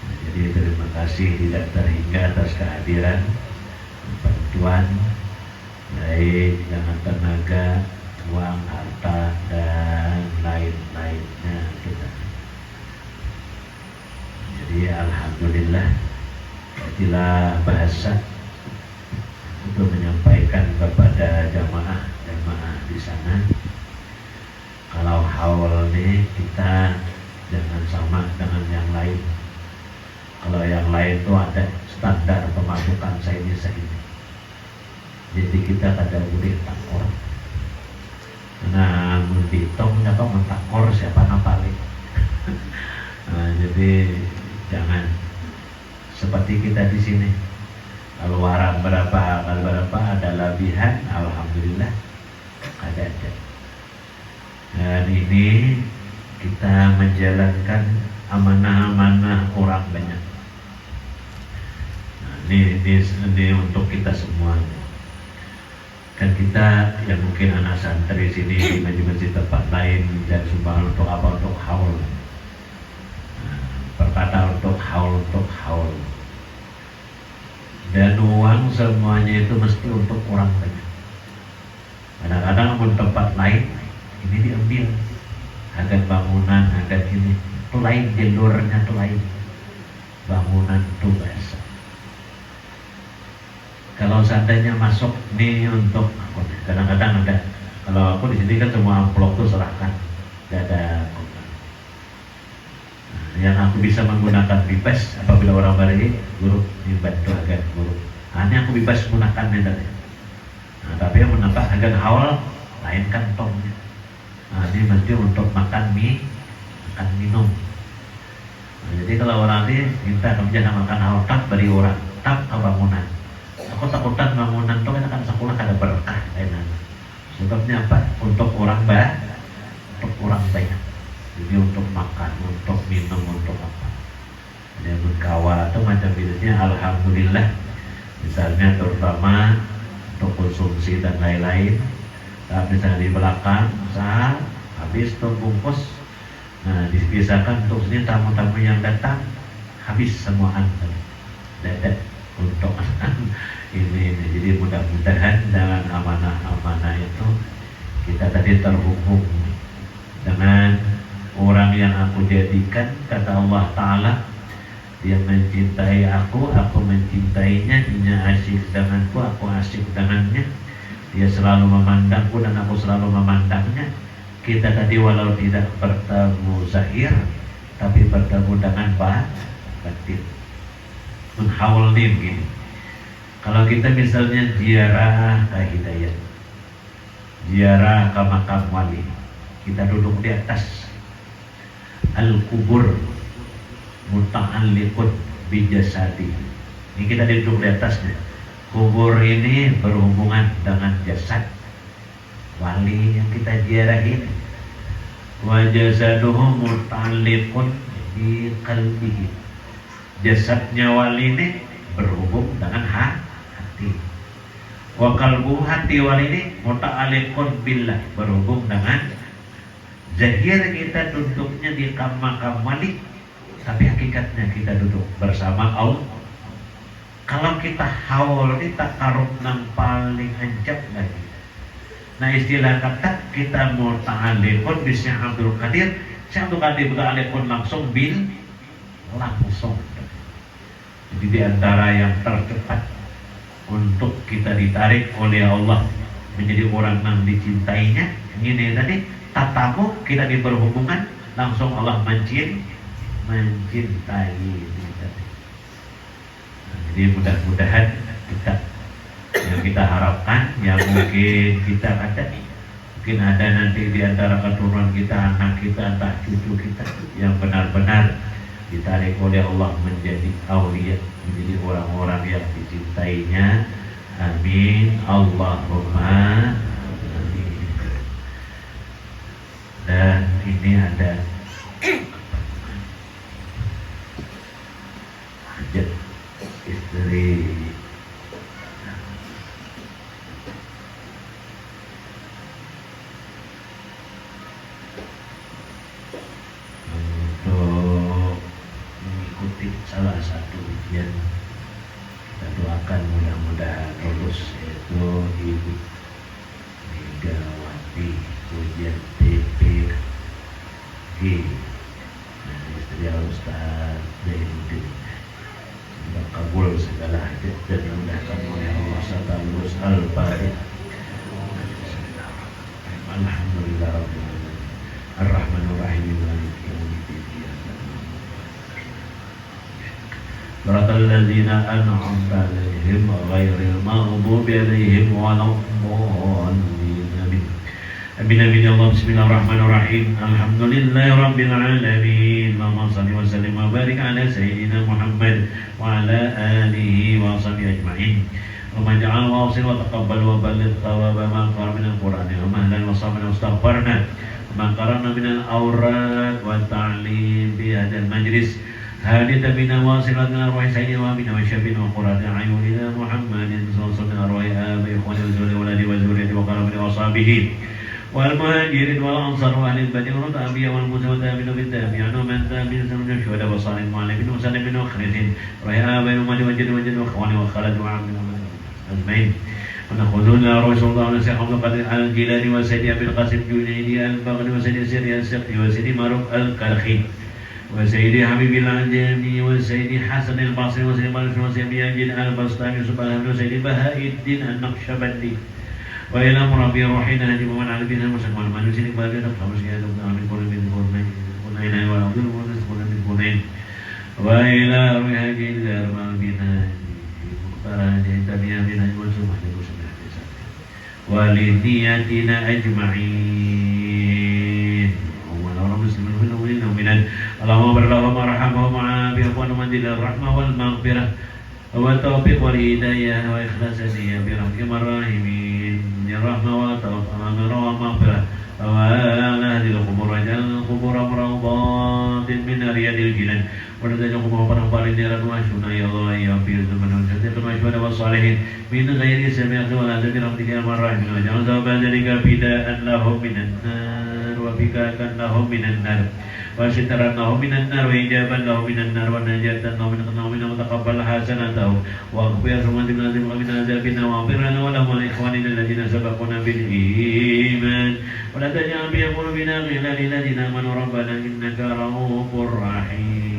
Nah, jadi terima kasih tidak terhingga atas kehadiran, bantuan baik dengan tenaga, uang, harta dan lain-lainnya itu tadi. Jadi alhamdulillah itulah bahasa untuk menyampaikan kepada jamaah di sana, kalau haul ini kita jangan sama dengan yang lain. Kalau yang lain itu ada standar pemasukan saya ini. Jadi kita kada boleh takor. Nah, menghitung atau mentakor siapa paling. Nah, jadi jangan seperti kita di sini. Kalau warang berapa ada lebihan, alhamdulillah ada. Dan ini kita menjalankan amanah-amanah orang banyak. Nah, ini untuk kita semua. Dan kita yang mungkin anak santri sini di masjid-masjid tempat lain dan sumbangan untuk apa, untuk haul. Nah, perkata untuk haul. Dan uang semuanya itu mesti untuk orang banyak. Kadang-kadang pun tempat lain ini diambil, agar bangunan, agar ini itu lain, jalurnya itu lain. Bangunan itu biasa. Kalau seandainya masuk nih untuk aku, kadang-kadang ada. Kalau aku di sini kan semua amplop tuh serahkan, tidak ada. Yang aku bisa menggunakan bebas apabila orang bari guru dibantu agar guru. Ini aku bebas menggunakannya tadi. Nah, tapi yang menambah agar haul lain kantongnya. Nah, ini mesti untuk makan mie, makan minum. Nah, jadi kalau orang ini minta kamu jangan makan haul, tak beri orang, tak ke bangunan. Aku takutan bangunan itu kan sekolah ada berkah kainan. Sebabnya apa? Untuk orang banyak. Jadi untuk makan, untuk minum, untuk apa? Ada berkawal atau macam bisnisnya, alhamdulillah. Misalnya terutama untuk konsumsi dan lain-lain. Tapi misalnya di belakang, saat habis terbungkus. Nah, dipisahkan untuk sini tamu-tamu yang datang, habis semuaan. Dadak untuk ini. Jadi mudah-mudahan dengan amanah-amanah itu kita tadi terhubung dengan orang yang aku jadikan, kata Allah Ta'ala, dia mencintai aku mencintainya, dia asyik denganku, aku asyik dengannya, dia selalu memandangku dan aku selalu memandangnya. Kita tadi walau tidak bertemu zahir, tapi bertemu dengan batin. Menhaul nih begini. Kalau kita misalnya ziarah ke hidayah, ziarah ke makam wali, kita duduk di atas al-kubur muta'alliqun bijasadi. Ini kita duduk di atasnya. Kubur ini berhubungan dengan jasad wali yang kita ziarahin. Wa jasaduhu muta'alliqun bi qalbihi. Jasadnya wali ini berhubung dengan hati. Wa qalbu, hati wali ini muta'alliqun billah, berhubung dengan zahir. Kita duduknya di makam wali, tapi hakikatnya kita duduk bersama Allah. Kalau kita haul ini takarub nang paling ancap lagi. Nah, istilah kata kita muta'alliqun bi Syekh Abdul Qadir. Syekh Abdul Qadir muta'alliqun langsung langsung. Jadi di antara yang tercepat untuk kita ditarik oleh Allah menjadi orang yang dicintainya, ini tadi tatamu kita berhubungan langsung Allah mencintai. Nah, jadi mudah-mudahan yang kita harapkan, yang mungkin kita mungkin ada nanti di antara keturunan kita, anak kita, entah cucu kita yang benar-benar ditarik oleh Allah menjadi aulia, menjadi orang-orang yang dicintainya. Amin Allahumma amin. Dan ini ada hajat istri untuk mengikuti salah satu ujian. Kita doakan mudah-mudahan lulus, yaitu Ibu Megawati ujian TPG dan istri Ustaz Zainuddin. Semoga kabul segala hajat dan dimudahkan oleh Allah serta lulus Al-Fatihah. Alhamdulillah Rabbil Alamin Ar-Rahmanir Rahim Maliki Yaumiddin. Siratal ladzina an'amta 'alaihim ghairil maghdubi 'alaihim waladdallin. Amin. Amin amin ya Allah. Bismillahirrahmanirrahim. Alhamdulillahi rabbil alamin. Allahumma shalli wa sallim wa barik ala sayyidina Muhammad wa ala alihi wa sahbihi ajma'in. Allahumma ja'al wa awsil wa taqabbal wa balligh thawaba ma qara min al-Qur'ani wa mahlan wa sabana wa astaghfarna ma qarana min al-awrad wa ta'lim bi hadzal majlis. Hadith bina wasilatna arwah sayyidina wa bina wa syabina wa qurrata a'yunina Muhammadin sallallahu alaihi wa alihi ikhwani wa zuriyati waladi wa zuriyati wa qarabati wa ashabihi wal muhajirin wal ansar wa ahli al-badr wa tabi'in wal mutawaddin bil tabi'in wa man tabi'in sunnah syuhada wa salihin mu'allimin wa sallimin wa khairin wa ya abai wa majid wa jid wa ikhwani wa khalad wa amina ajma'in. ونأخذون رسول الله ونسيح عبد القادر الجيلاني وسيدي أبي القاسم الجنيدي البغلي وسيدي سيري السقي وسيدي معروف الكرخي وسيدي حبيب العجمي وسيدي حسن البصري وسيدي مالك وسيدي أجل البسطامي سبحانه وسيدي بهاء الدين النقشبندي وإلى مربي روحنا هدي ومن على بنا المسلم والمنوسين كبالي نفهم سيادة من كل من كنين والعبد المنس كل من كنين وإلى روح هدي الأرمال بنا مختار هدي تبيا بنا وسبحانه ولنياتنا أجمعين ومن مسلمين في الأولين ومن اللهم اغفر لهم وارحمهم وعافهم وانزل الرحمة والمغفرة والتوفيق والهداية وإخلاص النية برحمتك الراحمين الرحمة والمغفرة وعلى هذه القبور واجعل القبور روضات من رياض الجنان ونزل قبور فرحبال نيران واشفنا يا الله يا في الزمن والشديق والشهداء والصالحين من غير سماع ولا ذكر برحمتك يا الراحمين واجعل ثواب ذلك فداء لهم من النار وفكاكا لهم من النار وسترا لهم من النار وإجابا لهم من النار ونجاة لهم من النار وتقبل حسناتهم واغفر ثم تبنا من عذابنا واغفر لنا ولهم ولإخواننا الذين سبقونا بالإيمان ولا تجعل في قلوبنا غلا للذين آمنوا ربنا إنك رؤوف رحيم.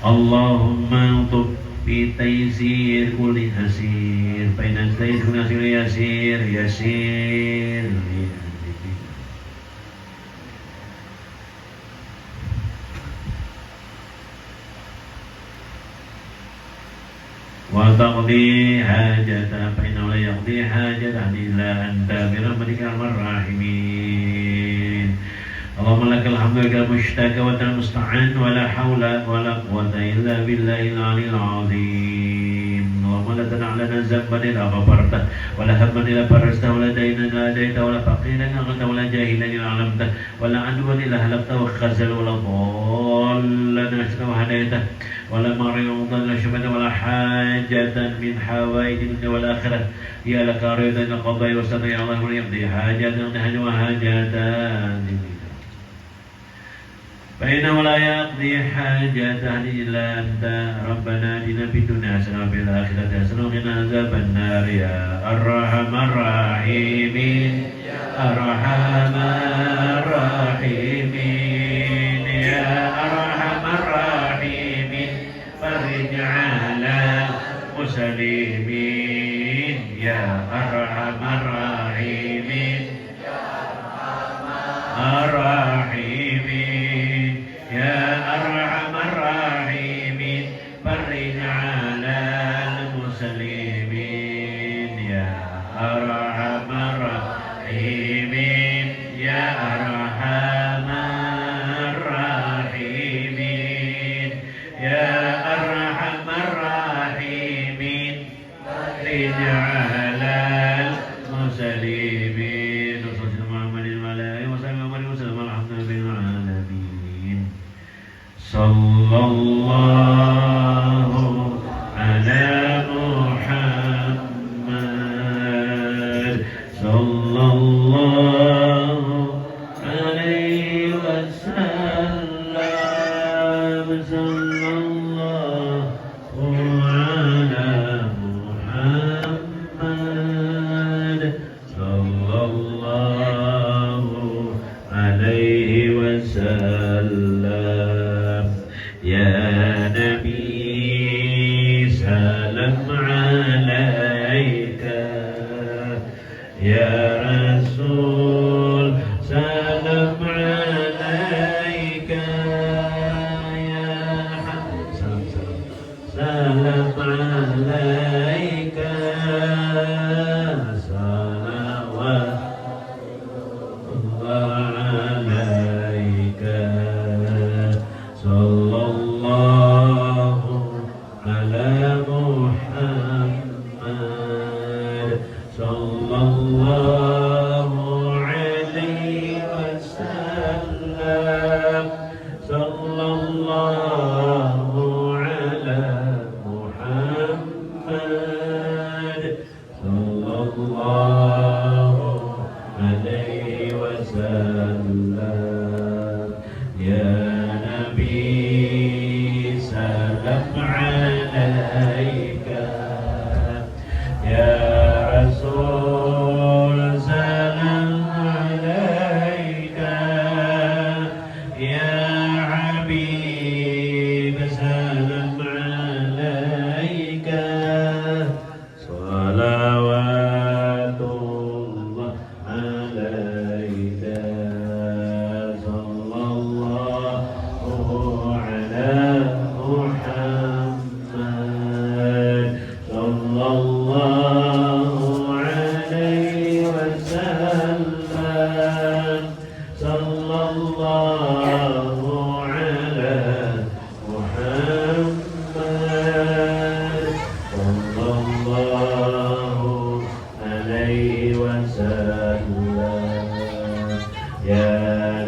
اللهم اطب بتيسير كل أسير فإن التيسير كل أسير يسير يسير وتقضي حاجة فإنه لا يقضي حاجة إلا أنت برحمتك يا أرحم الراحمين. اللهم لك الحمد لك المشتكى وأنت المستعان ولا حول ولا قوة إلا بالله العلي العظيم. اللهم لا تدع لنا ذنبا إلا غفرته ولا هما إلا فرجته ولا دينا إلا أديته ولا فقيرا إلا أغنيته ولا جاهلا إلا علمته ولا عدوا إلا هلكته وخزل ولا ضالا إلا هديته ولا مريض إلا شفيته ولا حاجة من حوائج الدنيا والآخرة يا لك رضا إلا قضاء وسطا يا الله يقضي حاجة وحاجتان فإنه لا يقضي حاجة إلا أنت. ربنا آتنا في الدنيا حسنة وفي الآخرة حسنة وقنا عذاب النار يا أرحم الراحمين يا أرحم الراحمين يا أرحم الراحمين فرج على المسلمين يا أرحم الراحمين يا أرحم الراحمين يا أرحم الراحمين فرج على المسلمين يا أرحم الراحمين يا أرحم الكريمين وصلى محمد وعلى آله وصحبه وسلم الحمد لله العالمين صلى الله على محمد صلى الله عليه وسلم صلى الله على محمد صلى الله عليه وسلم يا نبي سلام عليك يا رسول سلام عليك يا حسن سلام عليك صلوات الله عليك صلى الله على محمد صلى الله عليه وسلم صلى الله على محمد صلى الله عليه وسلم يا نبي سلام عليك يا رسول سلام عليك يا حبيب سلام عليك صلوات الله عليك صلى الله على محمد صلى الله عليه وسلم صلى الله على محمد صلى الله عليه وسلم يا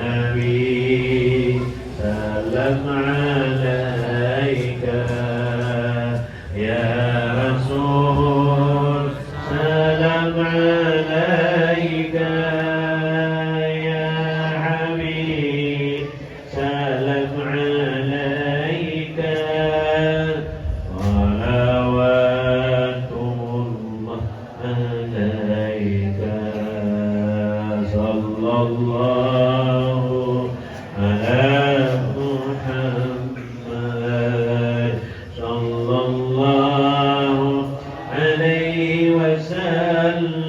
نبي سلام عليك يا رسول سلام عليك يا حبيب سلام عليك صلوات الله عليك صلى الله على محمد صلى الله عليه وسلم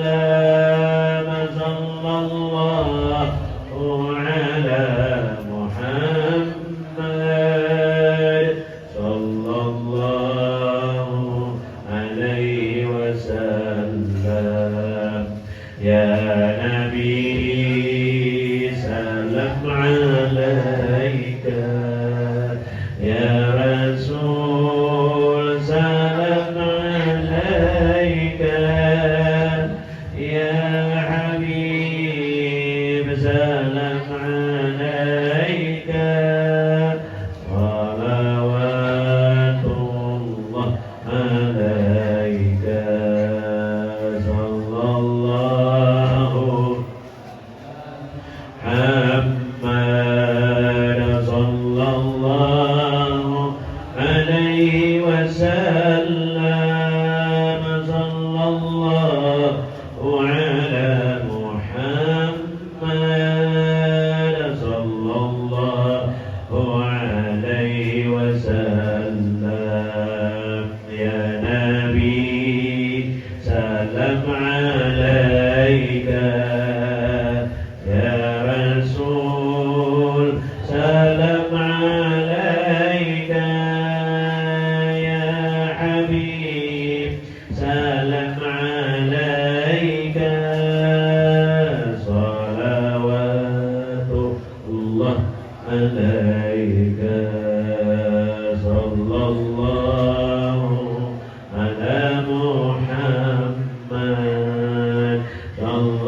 صلى الله على محمد صلى الله عليه وسلم يا نبي سلام عليك يا رسول سلام عليك يا حبيب سلام عليك صلوات الله عليك صلى الله محمد صلى الله عليه وسلم صلى الله على محمد صلى الله عليه وسلم يا نبي سلام عليك يا رسول سلام عليك يا حبيب سلام عليك صلوات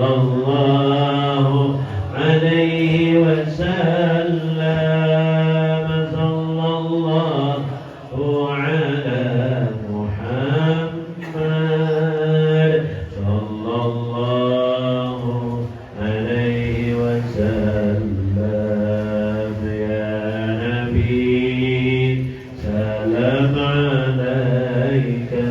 sallallahu alaihi wasallam, sallallahu ala Muhammad, sallallahu alaihi wasallam. Ya Nabi, salam alaika